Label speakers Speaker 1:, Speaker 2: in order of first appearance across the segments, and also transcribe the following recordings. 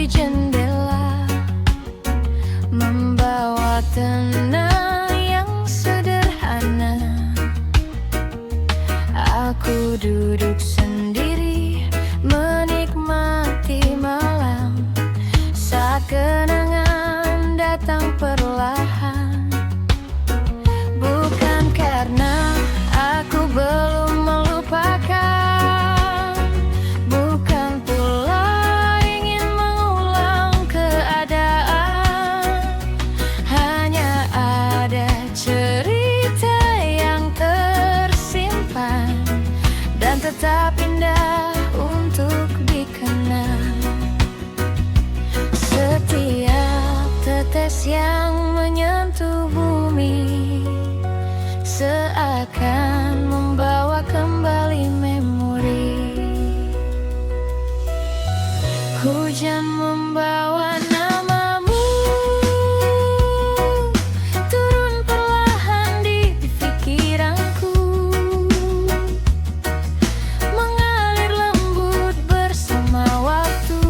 Speaker 1: di jendela, membawa tenang yang sederhana. Aku duduk sendiri, menikmati malam saat kenangan datang perlahan. Bukan karena aku belum melupakan, bukan pula ingin mengulang keadaan. Hanya ada cerita yang tersimpan dan tetap indah untuk dikenang. Setiap tetes yang menyentuh bumi seakan membawa kembali memori. Hujan membawa namamu, turun perlahan di pikiranku, mengalir lembut bersama waktu,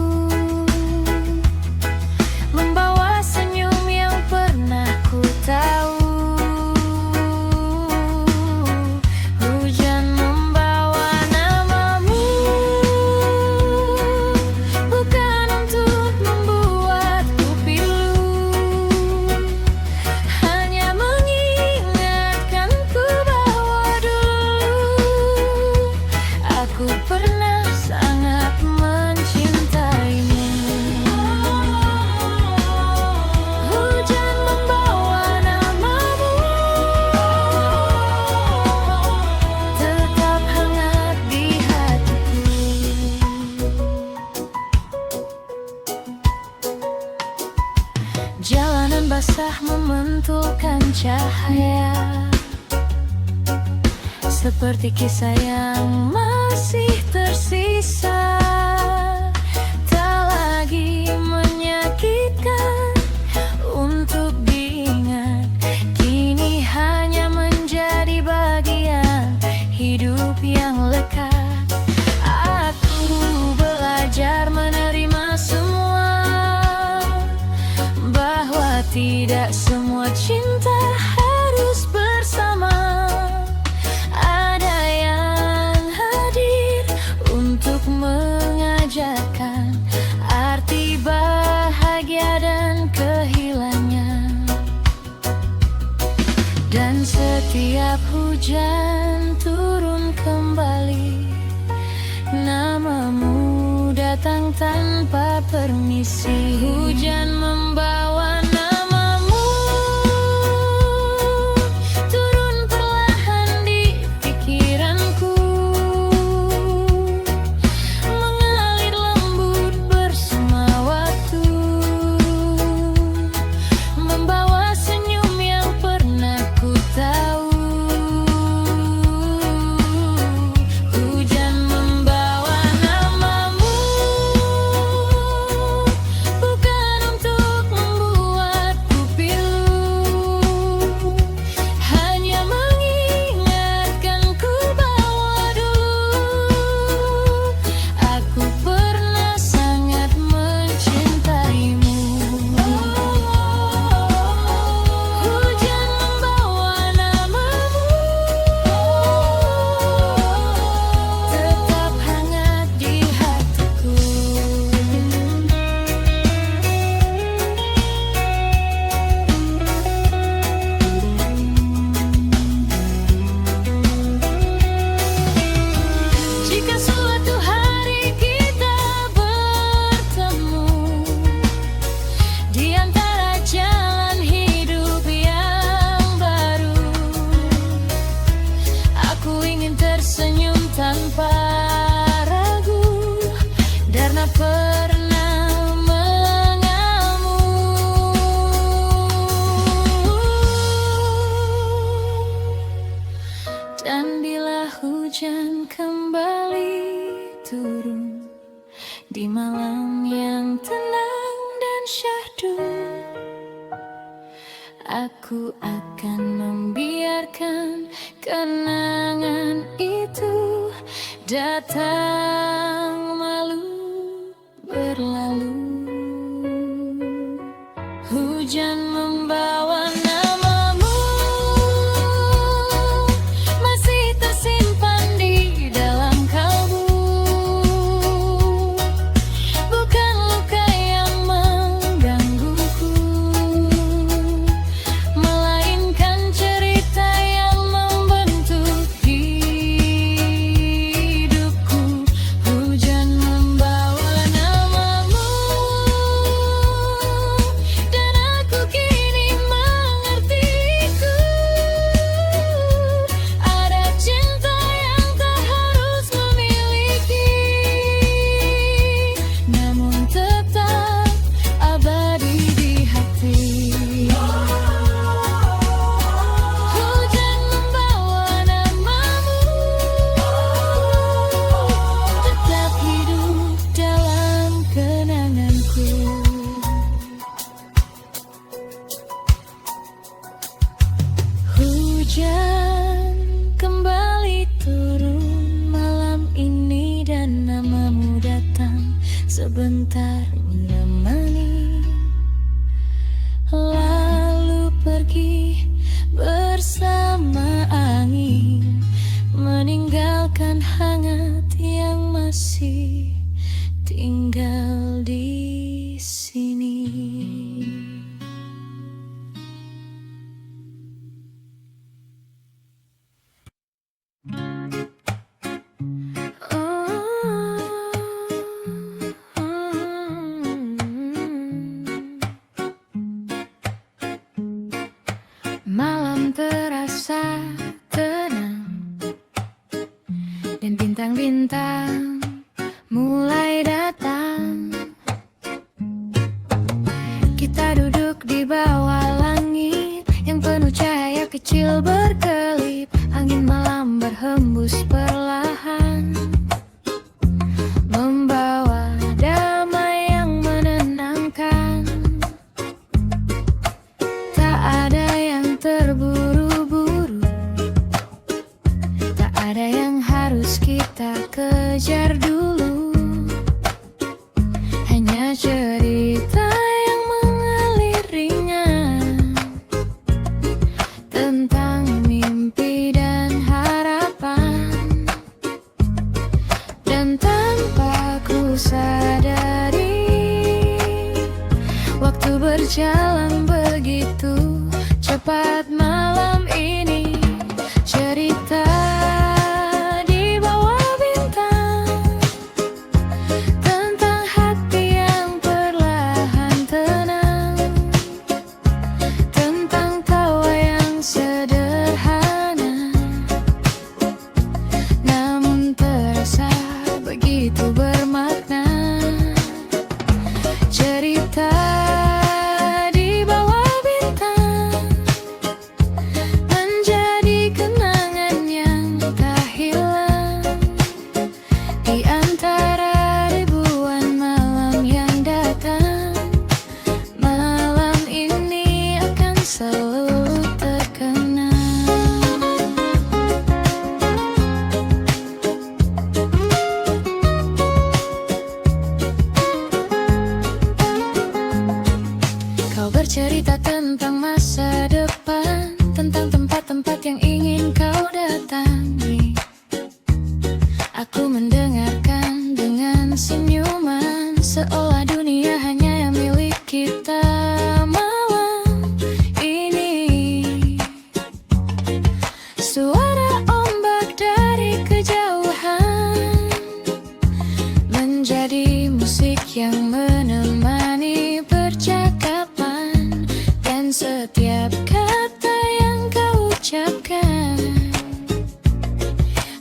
Speaker 1: membawa senyum yang pernah ku tahu. Hujan membawa namamu, bukan untuk membuatku pilu, hanya mengingatkanku bahwa dulu aku pernah sangat mencintaimu. Hujan membawa namamu, tetap hangat di hatiku. Jalanan basah memantulkan cahaya, seperti kisah yang masih tersisa. Tak lagi menyakitkan untuk diingat, kini hanya menjadi bagian hidup yang lekat. Aku belajar menerima semua, bahwa tidak semua cinta harus bersama. Ada yang hadir untuk mengajarkan arti bahagia dan kehilangan. Dan setiap hujan turun kembali, namamu datang tanpa permisi. Hujan membawa namamu, turun perlahan di pikiranku, mengalir lembut bersama waktu, membawa senyum yang pernah ku tahu. Hujan membawa namamu, bukan untuk membuatku pilu, hanya mengingatkanku bahwa dulu aku pernah sangat mencintaimu. Hujan membawa namamu, tetap hangat di hatiku. Jika suatu hari kita bertemu di antara jalan hidup yang baru, aku ingin tersenyum tanpa ragu, karena pernah mengenalmu. Dan bila hujan kembali turun di malam yang tenang dan syahdu, aku akan membiarkan kenangan itu datang malu berlalu. Hujan kembali turun malam ini dan namamu datang sebentar menemani, lalu pergi bersama angin, meninggalkan hangat yang masih tinggal di sini. Malam terasa tenang dan bintang-bintang mulai datang. Kita duduk di bawah langit yang penuh cahaya kecil berkelip. Angin malam berhembus perlahan, membawa damai yang menenangkan. Tak ada yang terburu-buru, tak ada yang harus kita kejar dulu. Hanya cerita yang mengalir ringan tentang mimpi dan harapan. Dan tanpa ku sadari, waktu berjalan begitu cepat malam ini. Cerita di bawah bintang tentang hati yang perlahan tenang, tentang tawa yang sederhana namun terasa begitu bermakna. Cerita di bawah bintang menjadi kenangan yang tak hilang di antara ribuan malam yang datang. Malam ini akan selalu terkenang. Kau bercerita tentang masa depan, tentang tempat-tempat yang ingin kau datangi. Aku mendengarkan dengan senyuman, seolah dunia hanya yang milik kita malam ini. Suara ombak dari kejauhan menjadi musik yang menemani percakapan, dan setiap kata yang kau ucapkan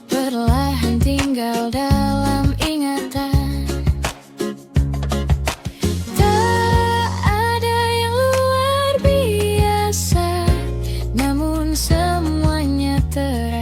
Speaker 1: perlahan tinggal dalam ingatan. Tak ada yang luar biasa, namun semuanya terasa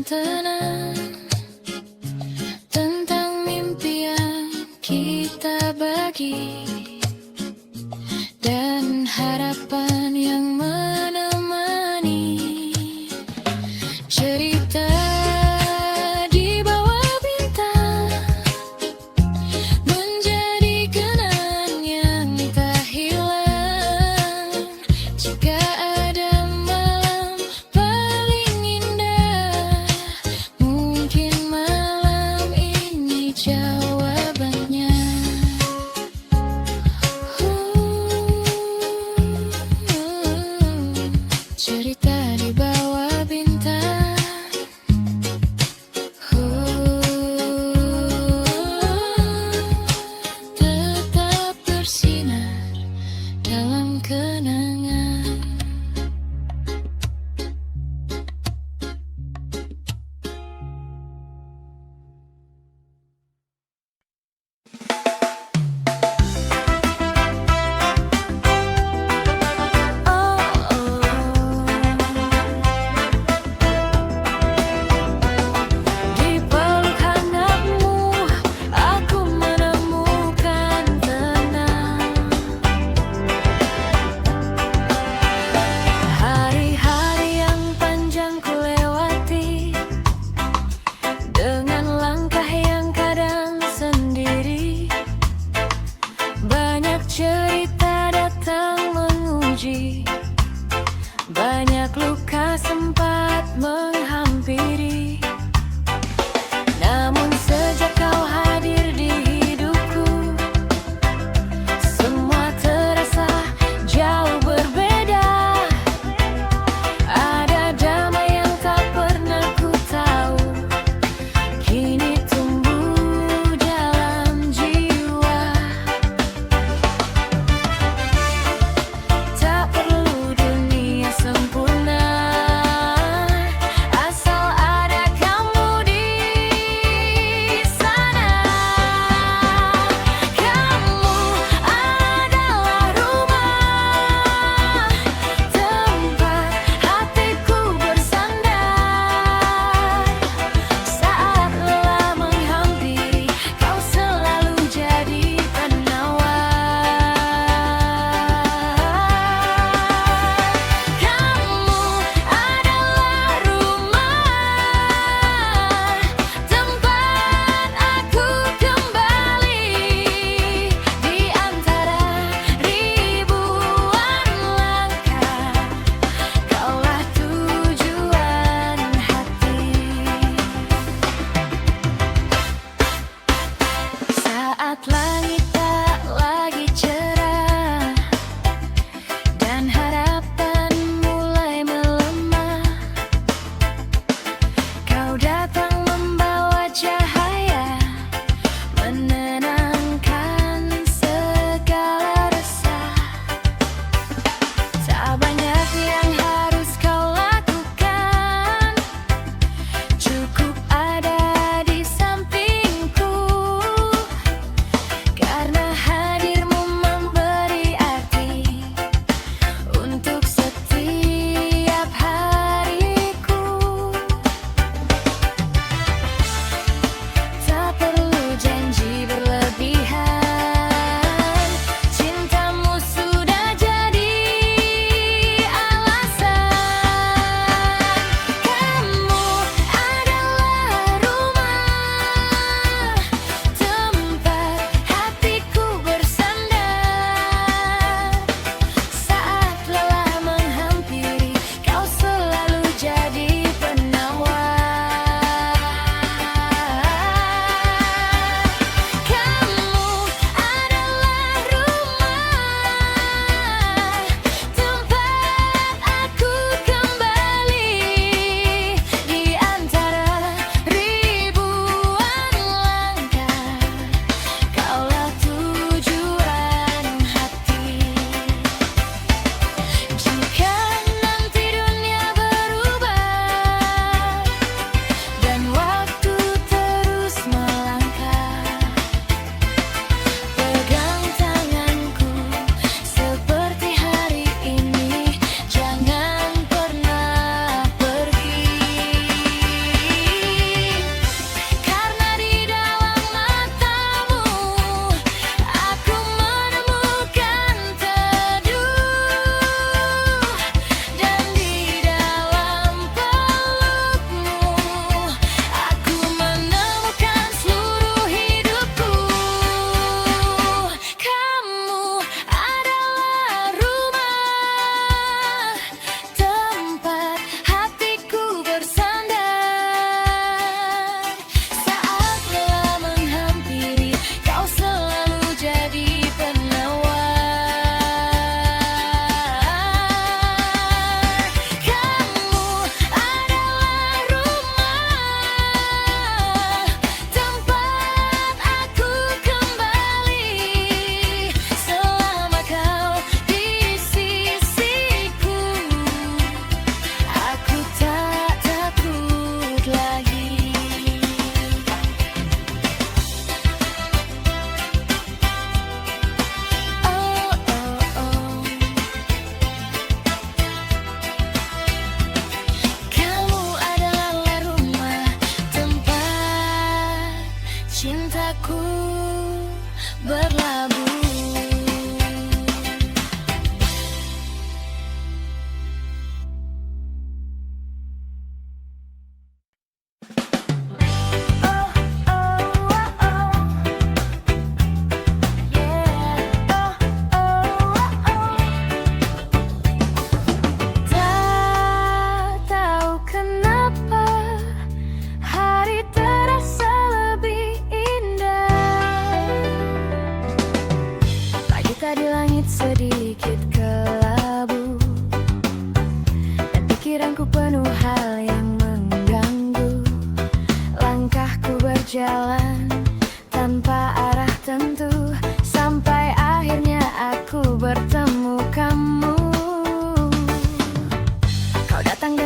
Speaker 1: tenang tentang mimpi yang kita bagi dan harapan yang menemani cerita di bawah bintang menjadi kenangan yang tak hilang. Jika ada malam paling indah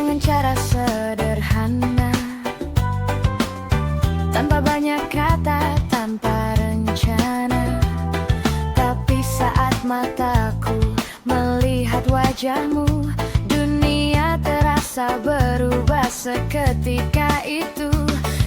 Speaker 1: dengan cara sederhana, tanpa banyak kata, tanpa rencana. Tapi saat mataku melihat wajahmu, dunia terasa berubah seketika itu.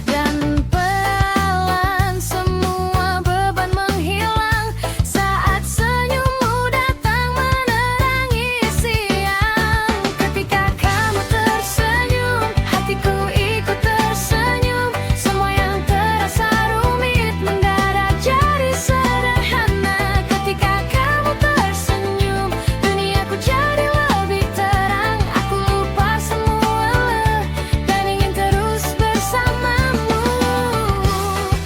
Speaker 1: Dan pelan semua beban menghilang saat senyummu datang menerangi siang. Ketika kamu tersenyum, hatiku ikut tersenyum. Semua yang terasa rumit mendadak jadi sederhana. Ketika kamu tersenyum, duniaku jadi lebih terang. Aku lupa semua lelah dan ingin terus bersamamu.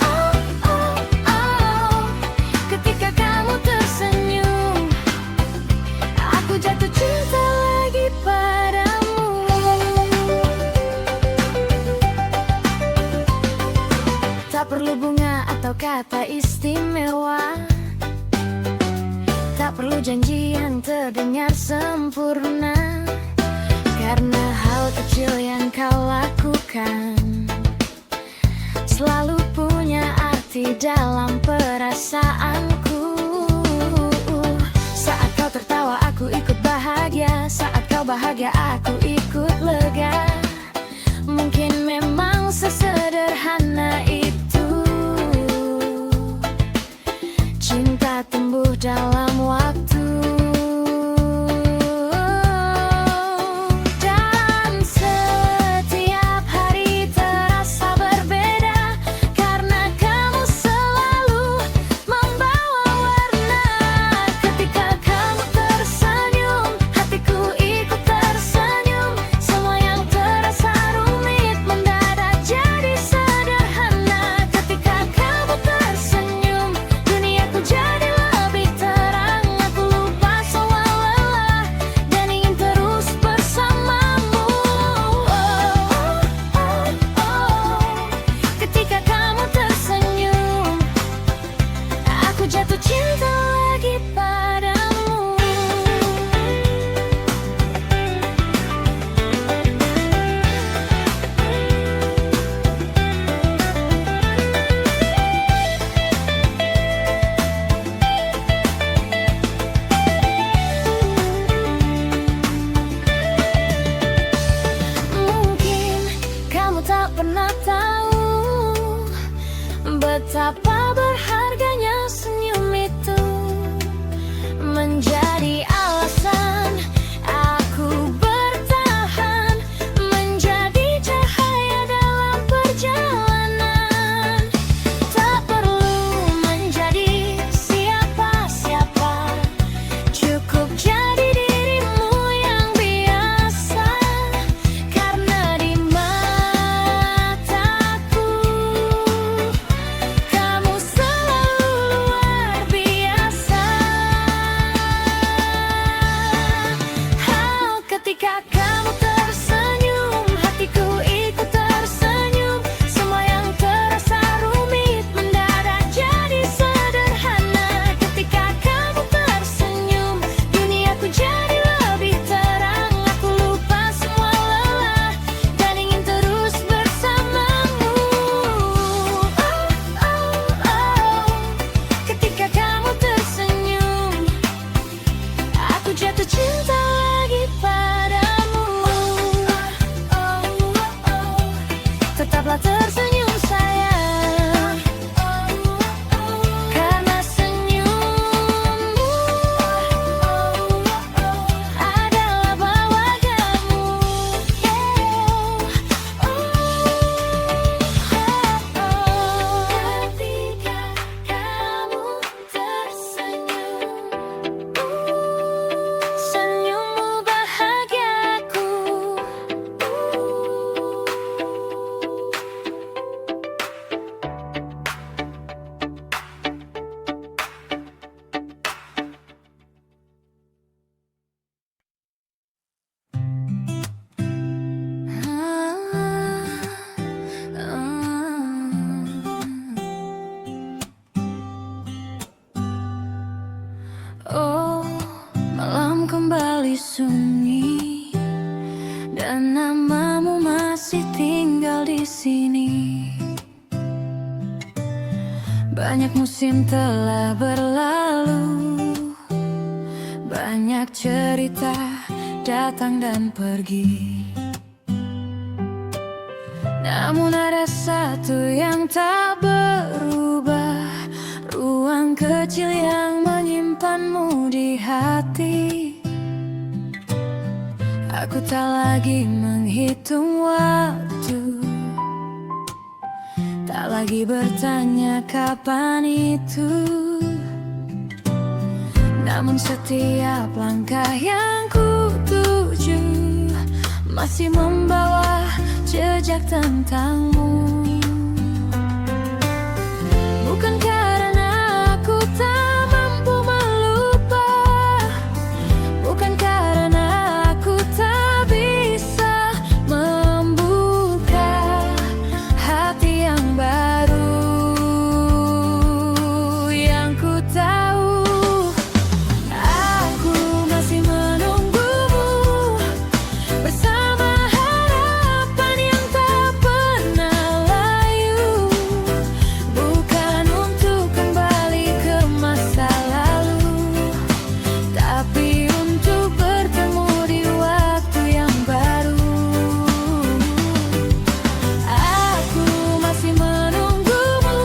Speaker 1: Oh, oh, oh. Ketika kamu tersenyum, aku jatuh cinta lagi padamu. Tak perlu bunga atau kata istimewa, tak perlu janji yang terdengar sempurna, karena hal kecil yang kau lakukan selalu punya arti dalam perasaanku. Saat kau tertawa aku ikut bahagia, saat kau bahagia aku ikut lega. Mungkin memang sesederhana itu, cinta tumbuh dalam waktu. Dan setiap hari terasa berbeda, karena kamu selalu membawa warna. Ketika kamu tersenyum, hatiku ikut tersenyum. Semua yang terasa rumit mendadak jadi sederhana. Ketika kamu tersenyum, duniaku jadi lebih terang. Aku lupa semua lelah dan ingin terus bersamamu. Oh, oh, oh, oh. Ketika kamu tersenyum, aku jatuh cinta lagi padamu. Mungkin kamu tak pernah tahu betapa berharganya senyum itu, menjadi alasan aku bertahan, menjadi cahaya dalam perjalanan. Tak perlu menjadi siapa-siapa, cukup jadi dirimu yang biasa. Karena di mataku kamu masih tinggal di sini. Banyak musim telah berlalu, banyak cerita datang dan pergi. Namun ada satu yang tak berubah, ruang kecil yang menyimpanmu di hati. Aku tak lagi menghitung waktu, tak lagi bertanya kapan itu. Namun setiap langkah yang ku tuju masih membawa jejak tentangmu. Bukan karena aku tak mampu melupa, bukan karena aku tak bisa membuka hati yang baru. Yang ku tahu, aku masih menunggumu bersama harapan yang tak pernah layu. Bukan untuk kembali ke masa lalu, tapi untuk bertemu di waktu yang baru. Aku masih menunggumu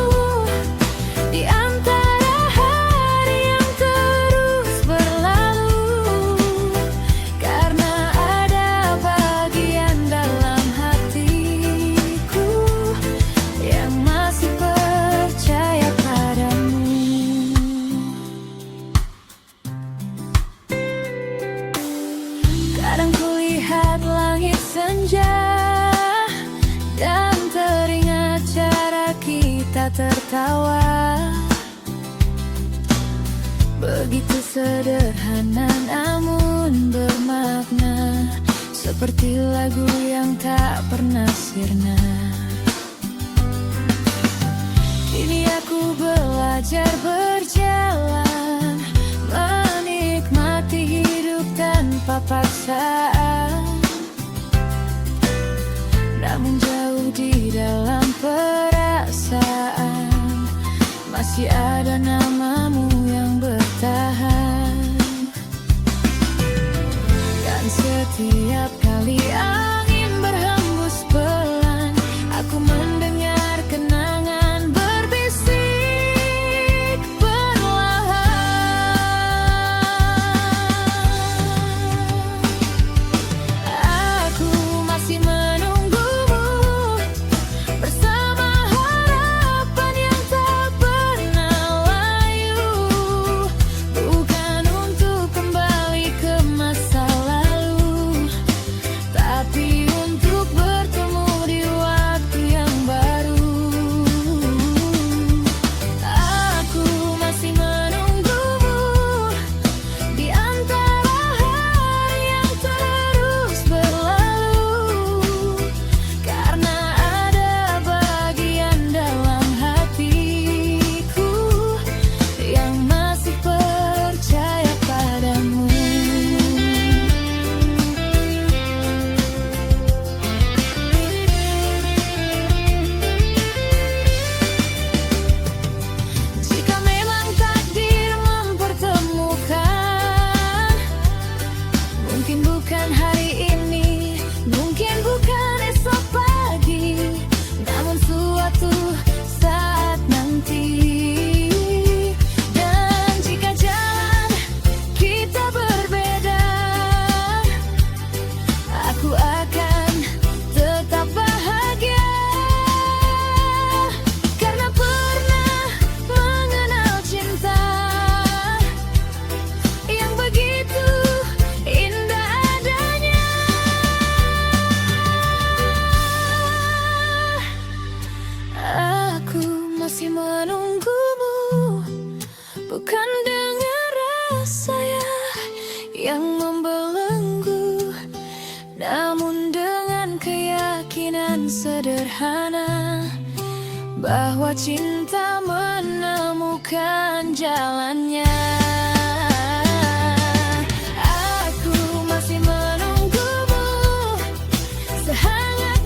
Speaker 1: di antara hari yang terus berlalu, karena ada bagian dalam hatiku yang masih percaya padamu. Kadang kulihat langit senja dan teringat cara kita tertawa. Begitu sederhana namun bermakna, seperti lagu yang tak pernah sirna. Kini aku belajar berjalan, menikmati hidup tanpa paksaan. Namun jauh di dalam perasaan masih ada namamu yang bertahan. Dan setiap kali angin berhembus pelan, aku mendengar kenangan berbisik perlahan. Aku masih menunggumu bersama harapan yang tak pernah layu. Bukan untuk kembali ke masa lalu, tapi untuk bertemu di waktu yang baru. Aku masih menunggumu di antara hari yang terus berlalu, karena ada bagian dalam hatiku yang masih percaya padamu. Jika memang takdir mempertemukan, mungkin bukan hari ini, mungkin bukan esok pagi, namun suatu saat nanti. Dan jika jalan kita berbeda, aku akan tetap bahagia, karena pernah mengenal cinta yang begitu indah adanya. Aku masih menunggumu, bukan dengan rasa yang membelenggu, namun dengan keyakinan sederhana bahwa cinta menemukan jalannya. Aku masih menunggumu sehangat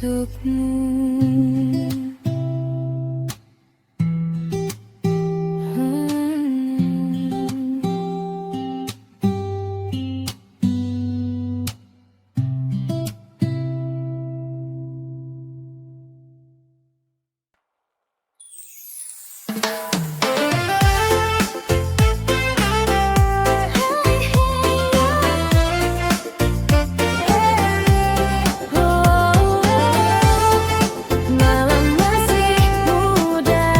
Speaker 1: untukmu. Malam masih muda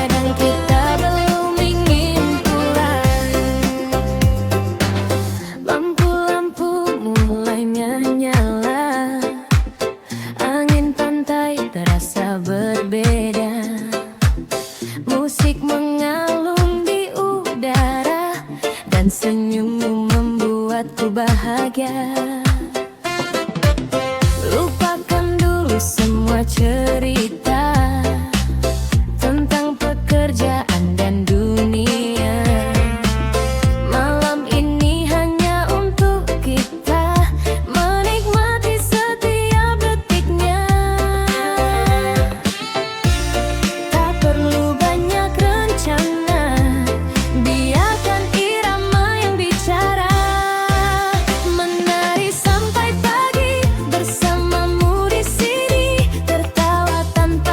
Speaker 1: dan kita belum ingin pulang. Lampu-lampu mulai menyala, angin pantai terasa berbeda. Musik mengalun di udara dan senyummu membuatku bahagia. Lupakan dulu semua cerita tentang pekerjaan dan dunia. Malam ini hanya untuk kita menikmati setiap detiknya. Tak perlu banyak rencana, biarkan irama yang bicara. Menari sampai pagi bersamamu di sini, tertawa tanpa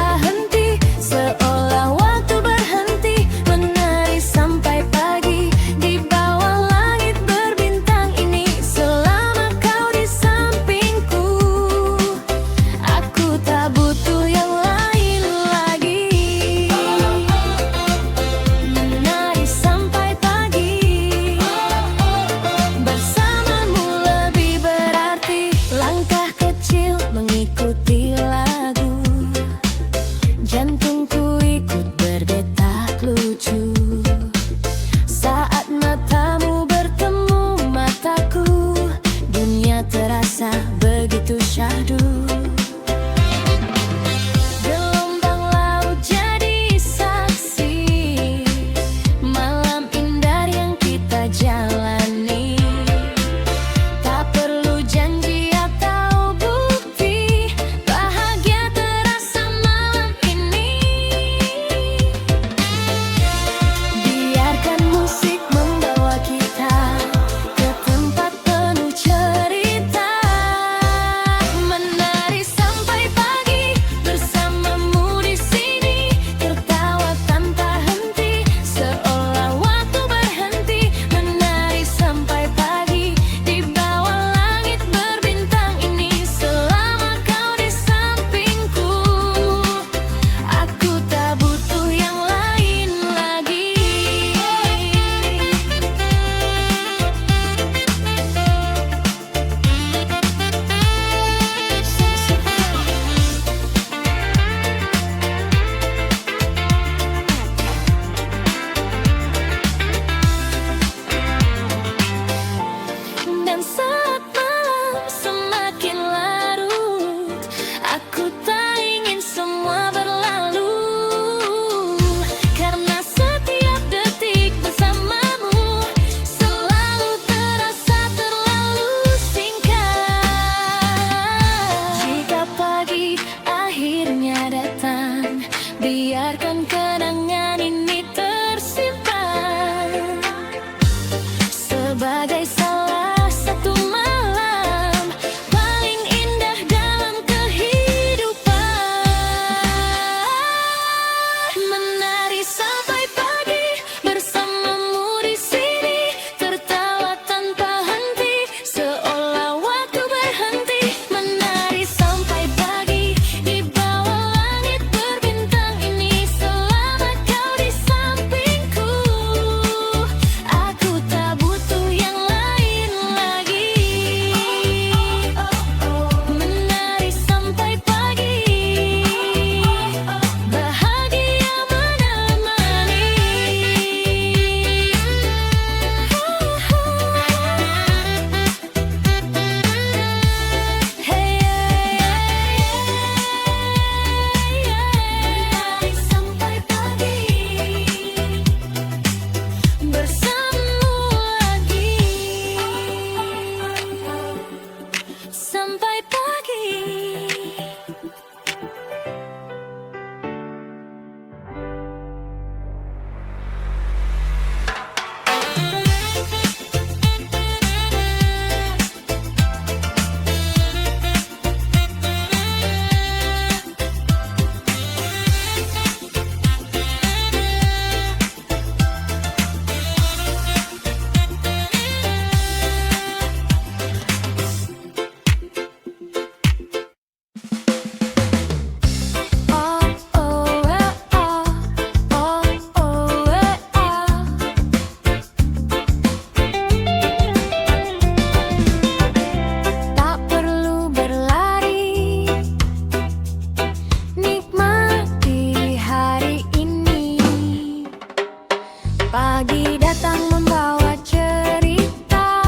Speaker 1: pagi datang membawa cerita,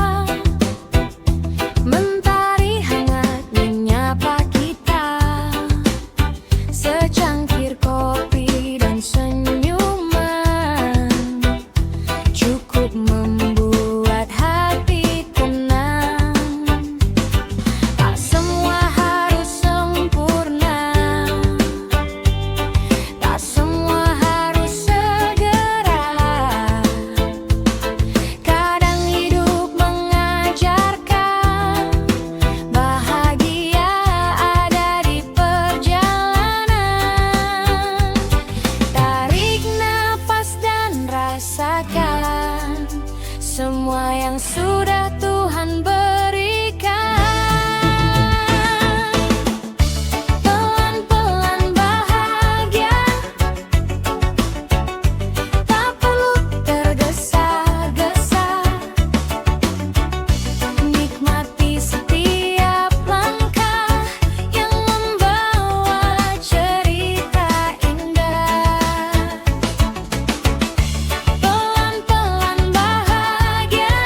Speaker 1: mentari hangat menyapa kita, secangkir kopi dan senyuman cukup membuat hati tenang. Tak semua harus sempurna, tak semua harus segera. Kadang hidup mengajarkan bahagia ada di perjalanan. Tarik nafas dan rasakan semua yang sudah Tuhan berikan. Pelan-pelan bahagia, tak perlu tergesa-gesa. Nikmati setiap langkah yang membawa cerita indah. Pelan-pelan bahagia,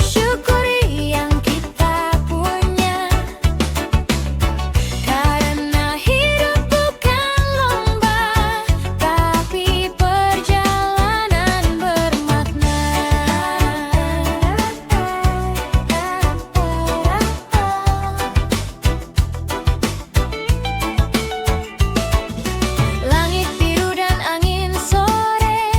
Speaker 1: syukuri yang kita punya, karena hidup bukan lomba, tapi perjalanan bermakna. Langit biru dan angin sore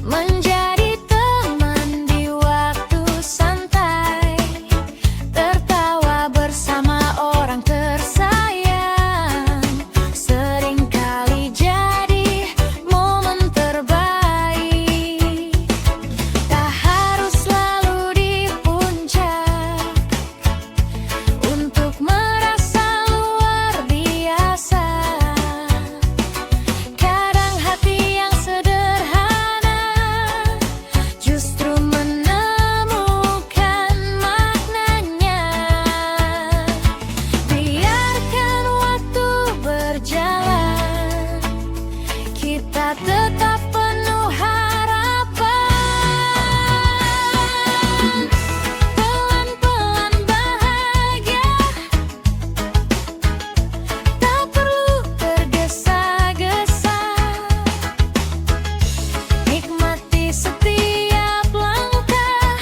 Speaker 1: menjadi teman di waktu santai, tertawa bersama orang tersayang seringkali jadi momen terbaik. Tak harus selalu di puncak untuk merasa luar biasa. Kadang hati yang sederhana justru menemukan maknanya. Biarkan waktu berjalan, kita tetap penuh harapan. Pelan-pelan bahagia, tak perlu tergesa-gesa. Nikmati setiap langkah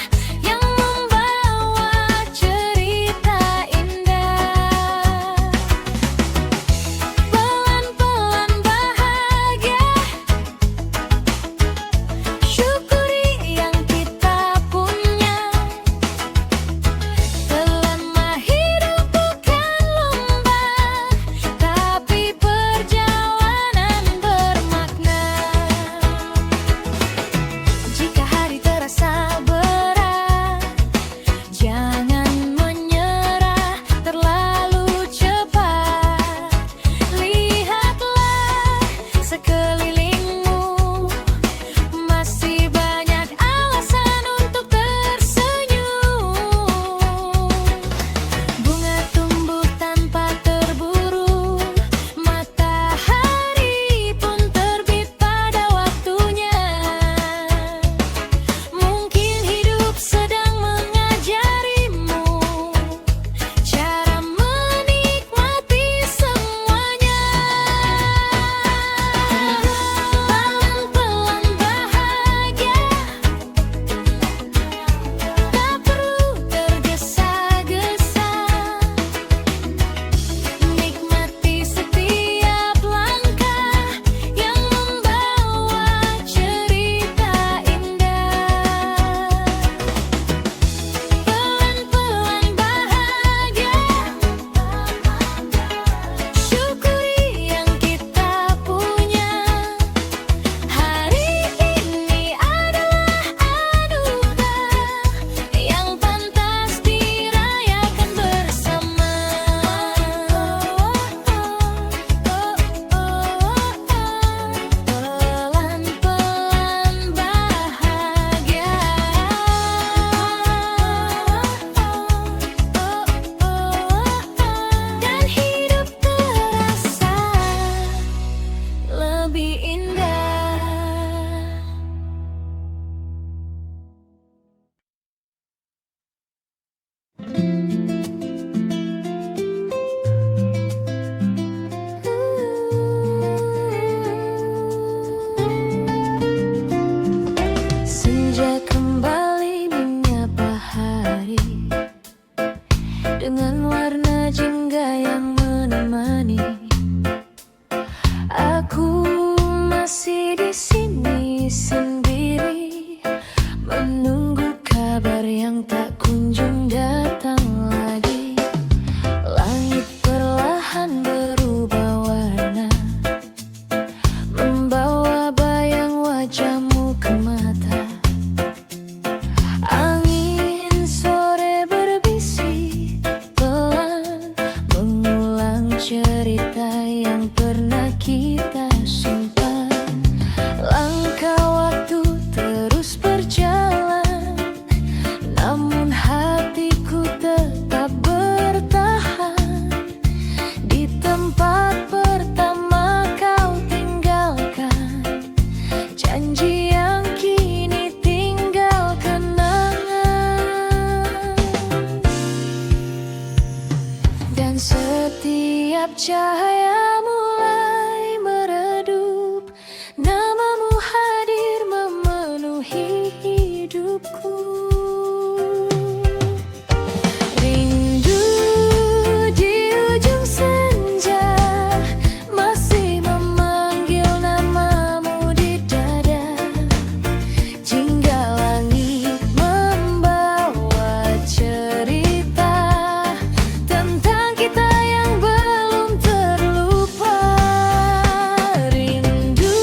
Speaker 1: yang membawa cerita indah. Pelan-pelan bahagia, masih di sini sendiri, menunggu kabar yang tak kunjung datang lagi. Langit perlahan berubah warna, membawa bayang wajahmu ke mata. Angin sore berbisik pelan, mengulang cerita yang pernah kita simpan. Langkah waktu terus berjalan, namun hatiku tetap bertahan. Di tempat pertama kau tinggalkan, janji yang kini tinggal kenangan. Dan setiap cahaya mulai meredup, namamu hadir memenuhi hidupku. Rindu di ujung senja masih memanggil namamu di dada. Jingga langit membawa cerita tentang kita yang belum terlupa. Rindu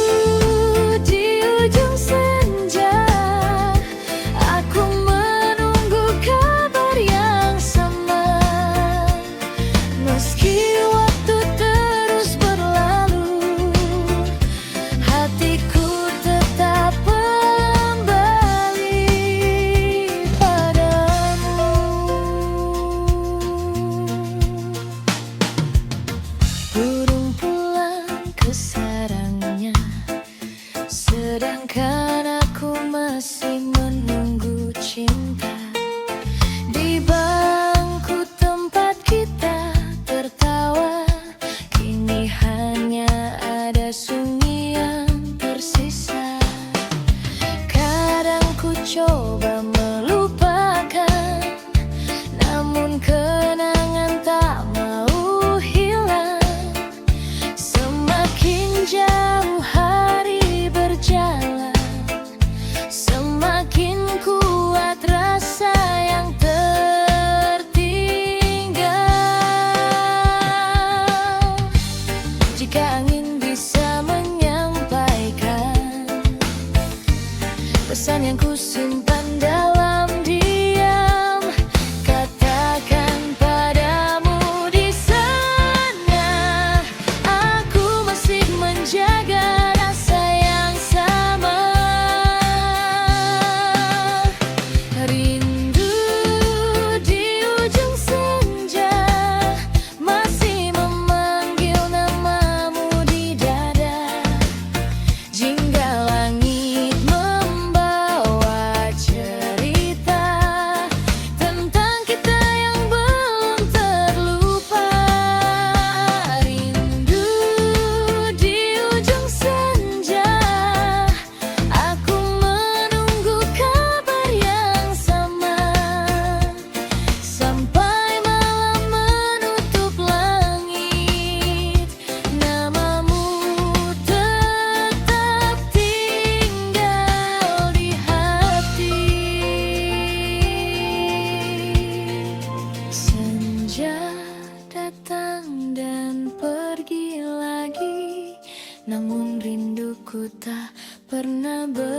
Speaker 1: di ujung senja, aku menunggu kabar yang sama. Meski waktu terus berlalu, hatiku tetap kembali padamu. Burung pulang ke sarangnya, sedangkan aku masih menunggu cinta. Di bangku tempat kita tertawa, kini hanya ada sunyi yang tersisa. Kadang ku coba melupakan, namun kenangan tak mau hilang. Semakin jauh hari berjalan, semakin kuat rasa yang tertinggal. Jika angin bisa menyampaikan pesan yang kusimpan dalam diam, katakan padamu di sana, aku masih menjaga rasa yang sama. Rindu di ujung senja masih memanggil namamu di dada. Jingga langit membawa cerita tentang kita yang belum terlupa. Rindu di ujung senja, aku menunggu kabar yang sama. Sampai malam menutup langit, namamu tetap tinggal di hati. Senja datang dan pergi lagi, namun rinduku tak pernah berhenti.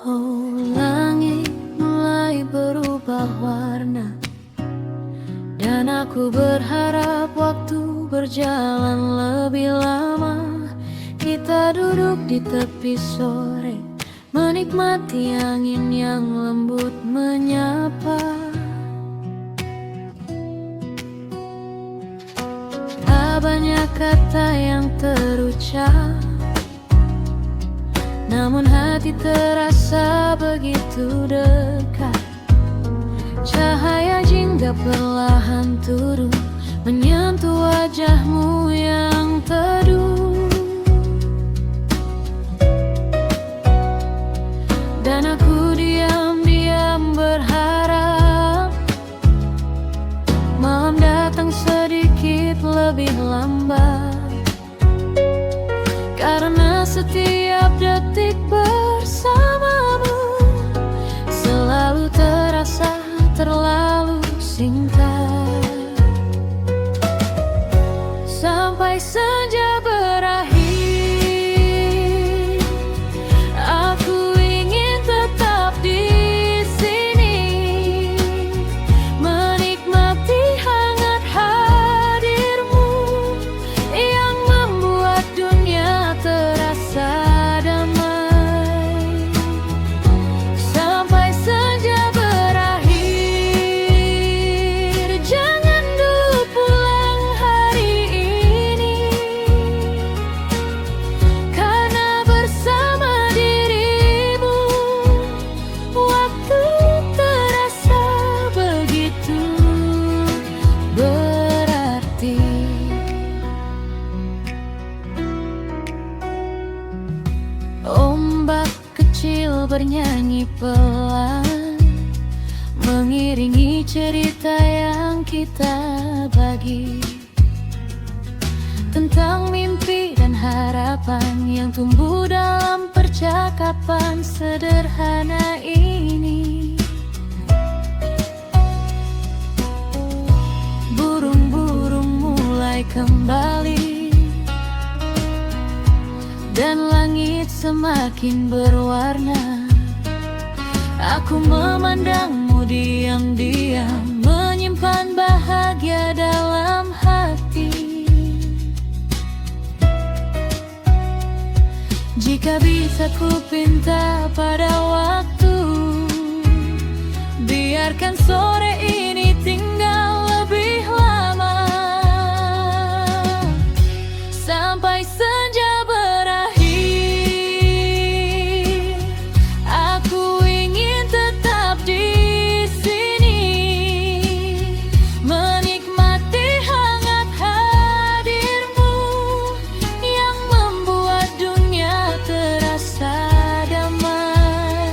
Speaker 1: Oh, langit mulai berubah warna, dan aku berharap waktu berjalan lebih lama. Kita duduk di tepi sore, menikmati menikmati angin yang lembut menyapa. Tak banyak kata yang terucap, namun hati terasa begitu dekat. Cahaya jingga perlahan turun, menyentuh wajahmu yang teduh. Dan aku diam-diam berharap malam datang sedikit lebih lambat, karena setiap detik bersamamu selalu terasa terlalu singkat. Sampai senja berakhir, aku ingin tetap di sini, menikmati hangat hadirmu yang membuat dunia terasa damai. Sampai senja berakhir, jangan dulu pulang hari ini, karena bersama dirimu waktu terasa begitu berarti. Ombak kecil bernyanyi pelan, mengiringi cerita yang kita bagi, tentang mimpi dan harapan yang tumbuh dalam percakapan sederhana ini. Burung-burung mulai kembali, dan langit semakin berwarna. Aku memandangmu diam-diam, menyimpan bahagia dalam hati. Jika bisa ku pinta pada waktu, biarkan sore ini tinggal lebih lama. Sampai senja berakhir, aku ingin tetap di sini, menikmati hangat hadirmu yang membuat dunia terasa damai.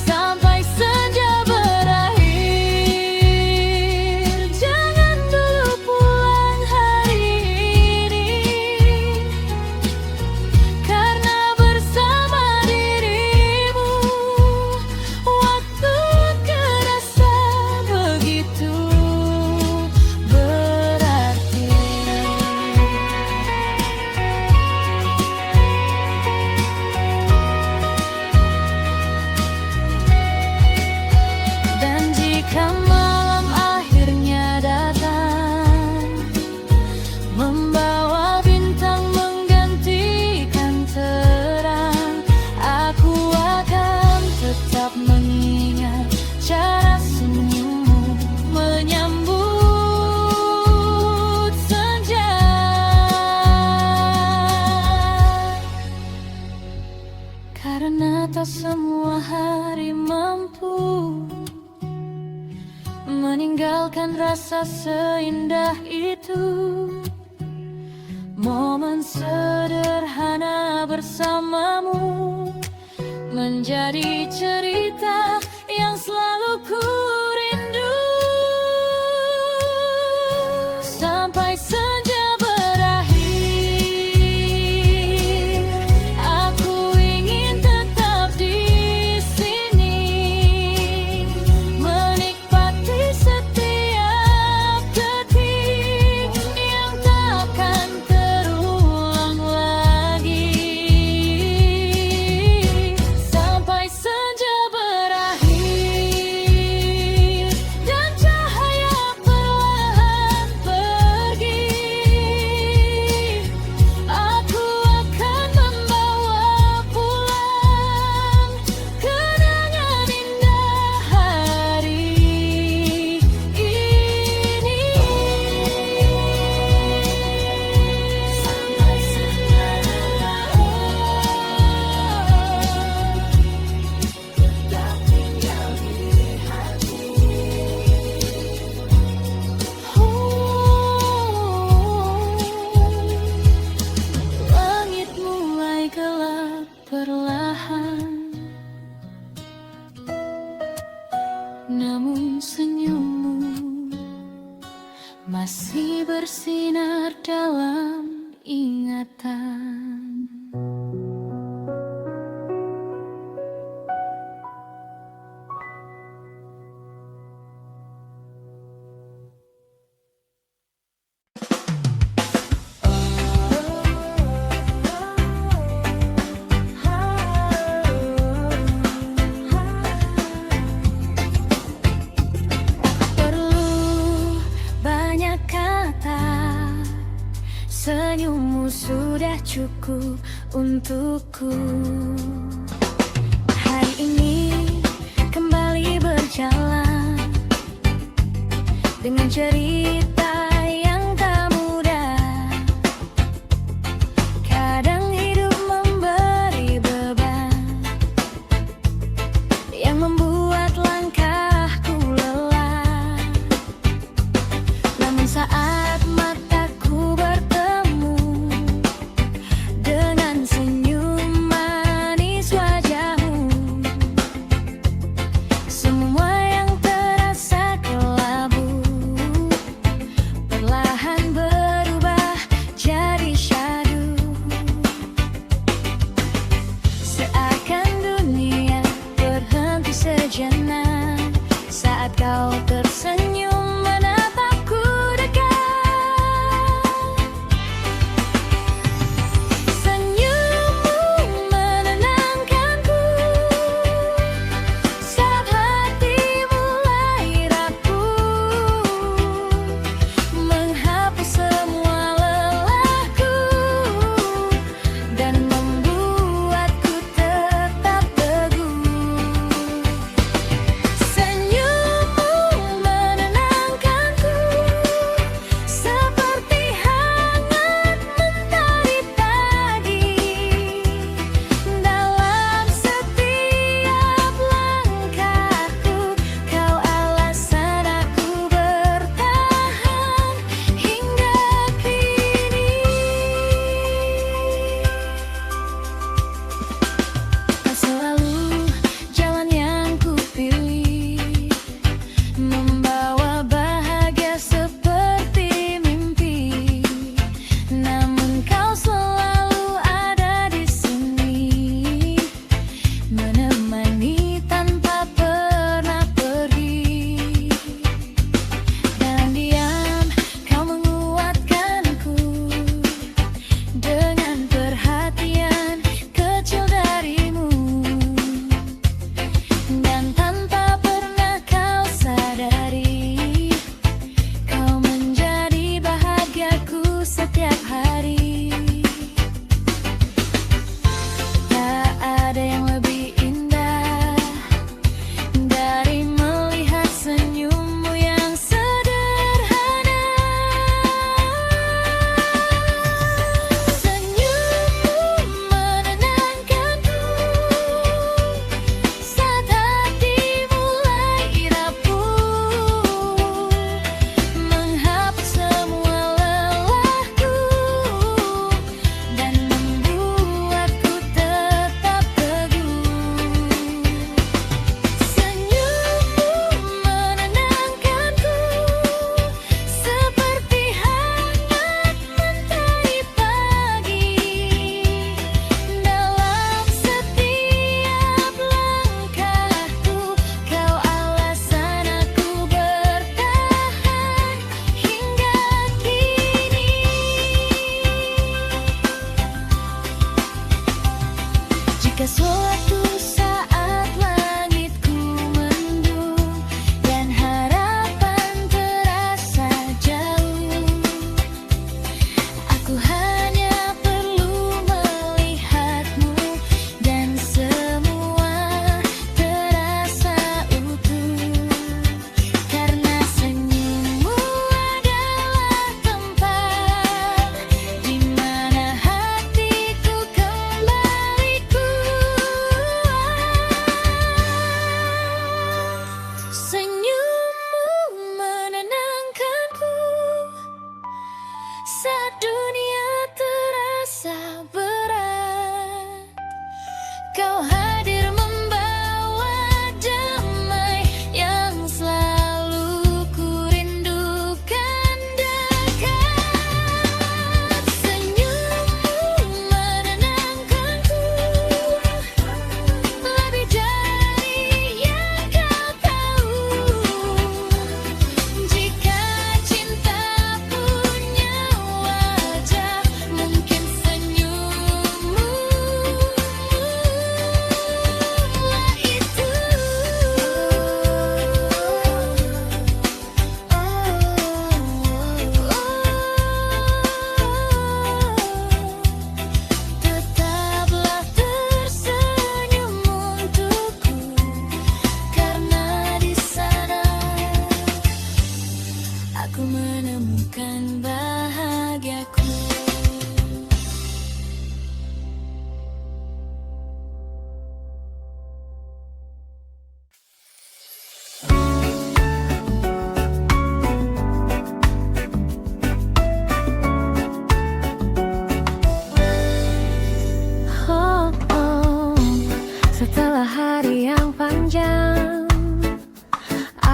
Speaker 1: Sampai senja berakhir, jangan dulu pulang hari ini, karena bersama dirimu waktu terasa begitu berarti. Dan jika malam akhirnya datang, membawa bintang menggantikan terang, aku akan tetap mengingat cara senyummu menyambut senja. Karena tak semua hari mampu meninggalkan rasa seindah itu. Momen sederhana bersamamu menjadi cerita yang selalu ku rindu. Sampai senja berakhir, aku ingin tetap di sini, menikmati setiap detik yang takkan terulang lagi. Sampai senja berakhir. namun senyummu masih bersinar dalam ingatan. Perlu banyak kata, senyummu sudah cukup untukku. Hari ini kembali berjalan dengan cerita yang tak mudah. Kadang hidup memberi beban yang membuat langkahku lelah. Namun saat mataku bertemu dengan senyum manis wajahmu, semua yang terasa kelabu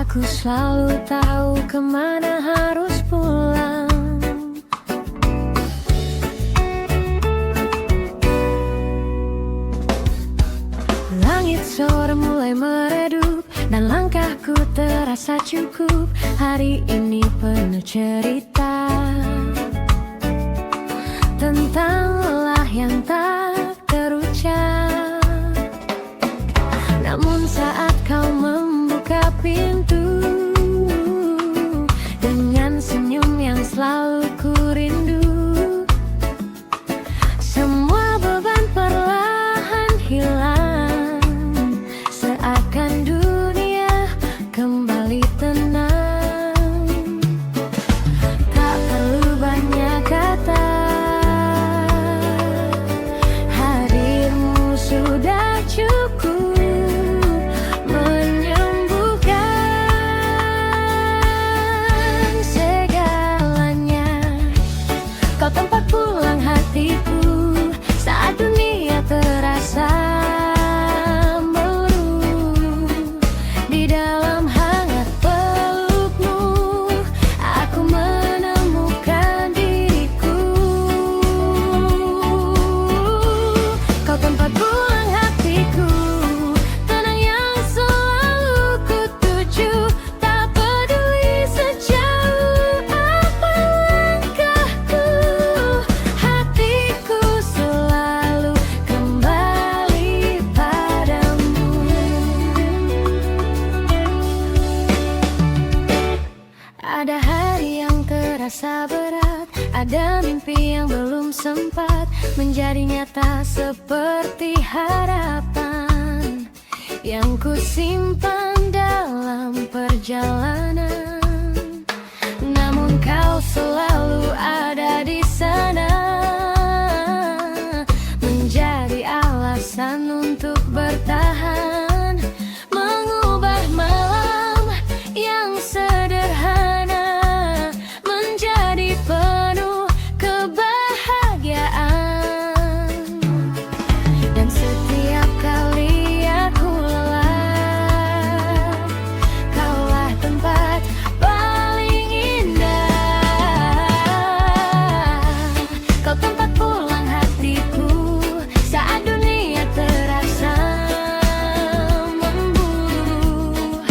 Speaker 1: Aku selalu tahu kemana harus pulang. Langit sore mulai meredup dan langkahku terasa cukup. Hari ini penuh cerita tentang lelah yang tak terucap. Namun saat kau membuka pintu dengan senyum yang selalu ku rindu, semua beban perlahan hilang, seakan dunia kembali tenang. Tak perlu banyak kata, hadirmu sudah cukup menyembuhkan segalanya. Kau tempat pulang hatiku saat dunia terasa meluruh. Di dalam hangat pelukmu aku menemukan diriku. Kau tempat pulang hatiku, tenang yang selalu ku tuju. Tak peduli sejauh apa langkahku, hatiku selalu kembali padamu. Ada hari yang terasa berat, ada mimpi yang belum sempat menjadi nyata seperti harapan yang ku simpan dalam perjalanan. Namun kau selalu ada di sana, menjadi alasan untuk bertahan, mengubah malam yang sederhana menjadi penuh kebahagiaan. Dan setiap kali aku lelah, kaulah tempat paling indah. Kau tempat pulang hatiku saat dunia terasa memburu.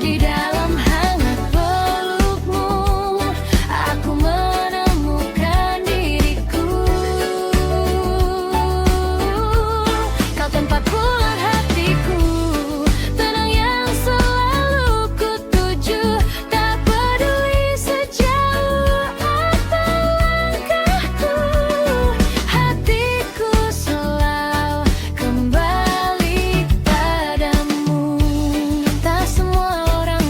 Speaker 1: Di dalam hangat pelukmu aku menemukan diriku. Kau tempat pulang hatiku, tenang yang selalu ku tuju. Tak peduli sejauh apa langkahku, hatiku selalu kembali padamu. Tak semua orang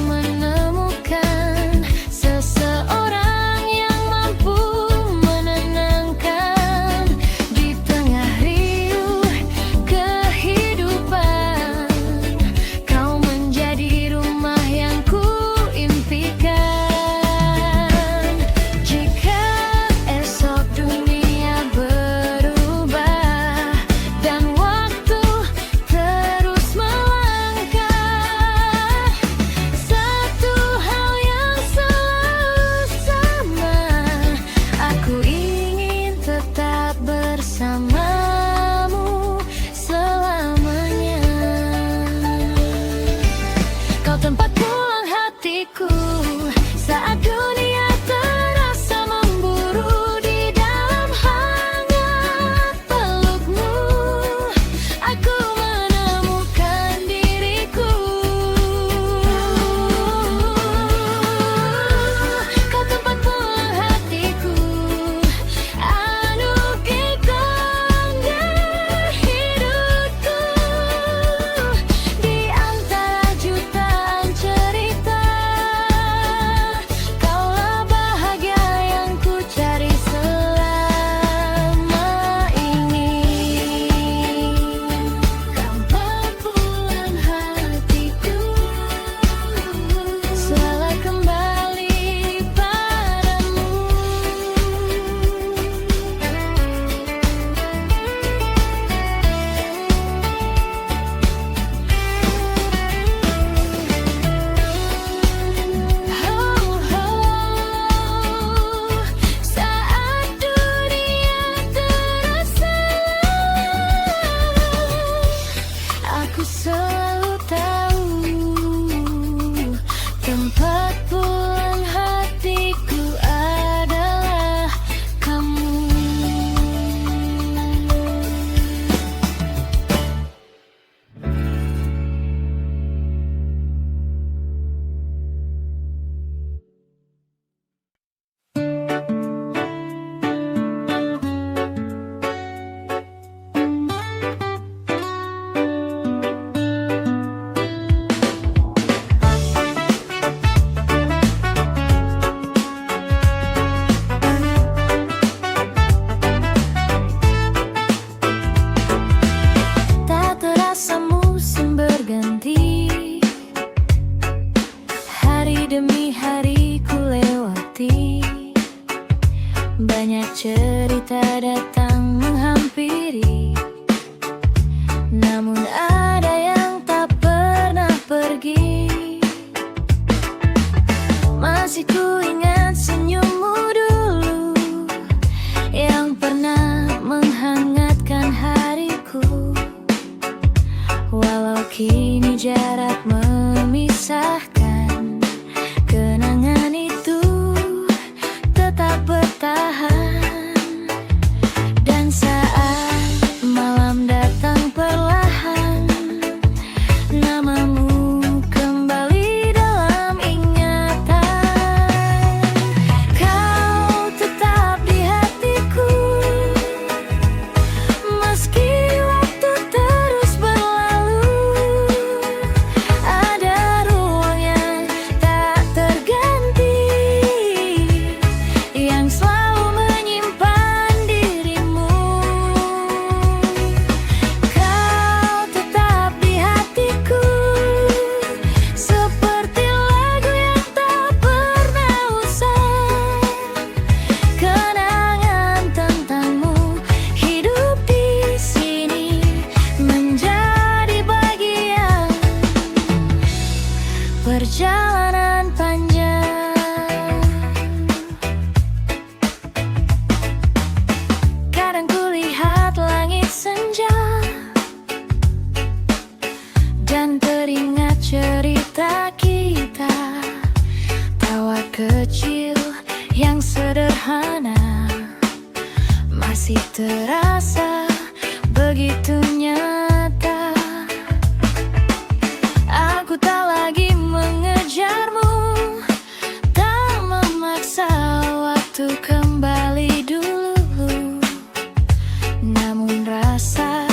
Speaker 1: cerita datang menghampiri, namun ada yang tak pernah pergi. Masih ku ingat senyummu dulu yang pernah menghangatkan hariku. Walau kini jarak memisahkan, kenangan itu tetap bertahan. Dan saat malam datang perlahan, namamu kembali dalam ingatan. Kau tetap di hatiku, meski waktu terus berlalu. Ada ruang yang tak terganti, yang selalu menyimpan dirimu. Kau tetap di hatiku, seperti lagu yang tak pernah usang. Kenangan tentangmu hidup di sini, menjadi bagian perjalanan panjang. Kadang kulihat langit senja dan teringat cerita kita, tawa kecil yang sederhana masih terasa begitu nyata. Aku tak lagi mengejarmu, tak memaksa waktu kembali dulu. Namun rasa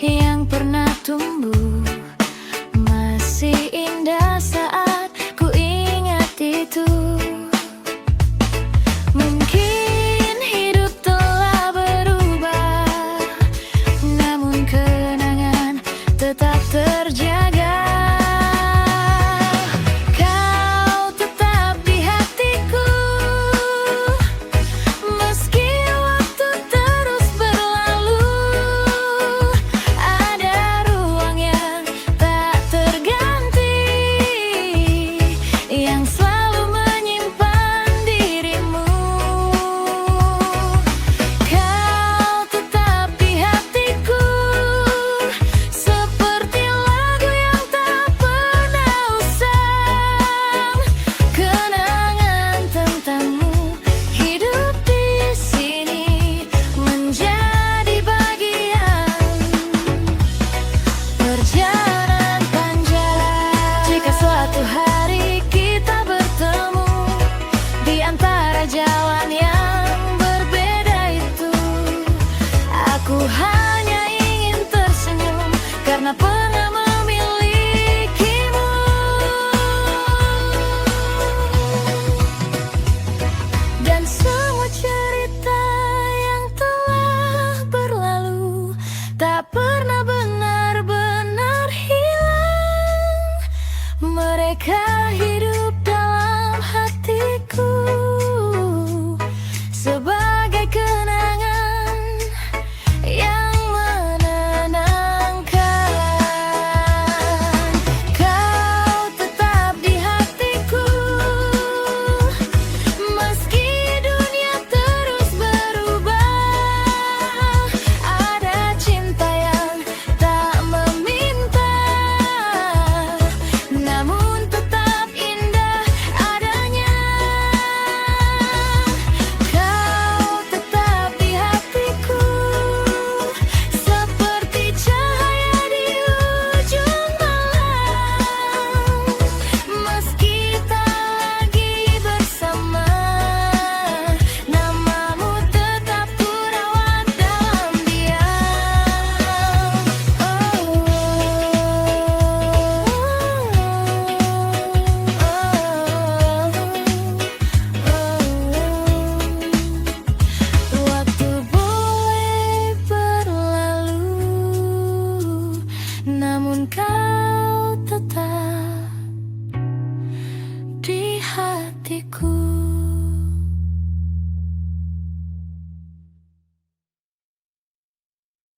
Speaker 1: yang pernah tumbuh masih indah saat ku ingat itu. Mungkin hidup telah berubah, namun kenangan tetap terjaga. Kau tetap di hatiku, meski waktu terus berlalu. Ada ruang yang tak terganti, yang selalu menyimpan dirimu. Kau tetap di hatiku, seperti lagu yang tak pernah usang. Kenangan tentangmu hidup di sini, menjadi bagian perjalanan panjang. Jika suatu hari kita bertemu di antara jalan yang berbeda itu, aku hanya ingin tersenyum karena pernah memilikimu. Dan semua cerita yang telah berlalu tak pernah benar-benar hilang. Mereka hidup dalam hatiku sebagai kenangan yang menenangkan. Kau tetap di hatiku, meski dunia terus berubah. Ada cinta yang tak meminta, namun tetap indah adanya. Kau tetap di hatiku, seperti cahaya di ujung malam. Meski tak lagi bersama, namamu tetap kurawat dalam diam. Waktu boleh berlalu, namun kau tetap di hatiku.